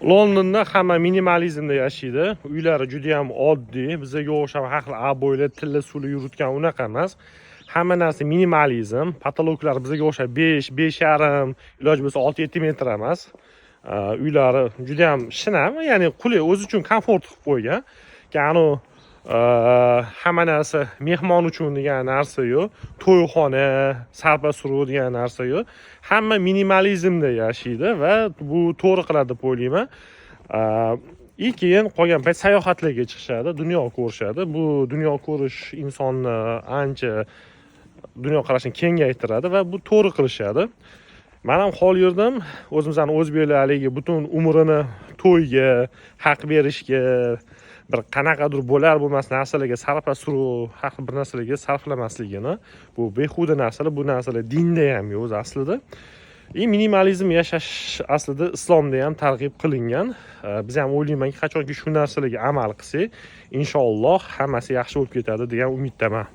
Londonda hamma minimalizmda yashaydi. Uylari juda ham oddiy. Bizga o'xshab har xil aboylar, tilla suvli yuritgan unaqa emas. Hamma narsa minimalizm. Patologlar bizga o'xshab 5, 5,5, iloj bo'lsa 6-7 metr emas. Uylari juda ham shinam, ya'ni qulay, o'zi uchun komfort qilib qo'ygan. Ya'ni hamma narsa mehmon uchun degan narsa yo'q. To'yxona, sarpa suruv degan narsa yo'q. Hamma minimalizmda yashaydi va bu to'g'ri qiladi deb o'ylayman. Keyin qolgan payt sayohatlarga chiqishadi, dunyo ko'rishadi. Bu dunyo ko'rish insonni ancha dunyoqarashini kengaytiradi va bu to'g'ri qilishadi. Men ham hol yurdim, o'zimizning o'zbeklarga butun umrini to'yga, haq berishga, bir qanaqadir bo'lar bo'lmas narsalarga sarpa suruv, har bir narsalarga sarflamasligini, bu behuda narsalar, bu narsalar dinda ham yo'q o'zi aslida. Minimalizm yashash aslida islomda ham targ'ib qilingan. Biz ham o'ylaymanki, qachonki shu narsalarga amal qilsak, inshaalloh hammasi yaxshi bo'lib ketadi degan umiddaman.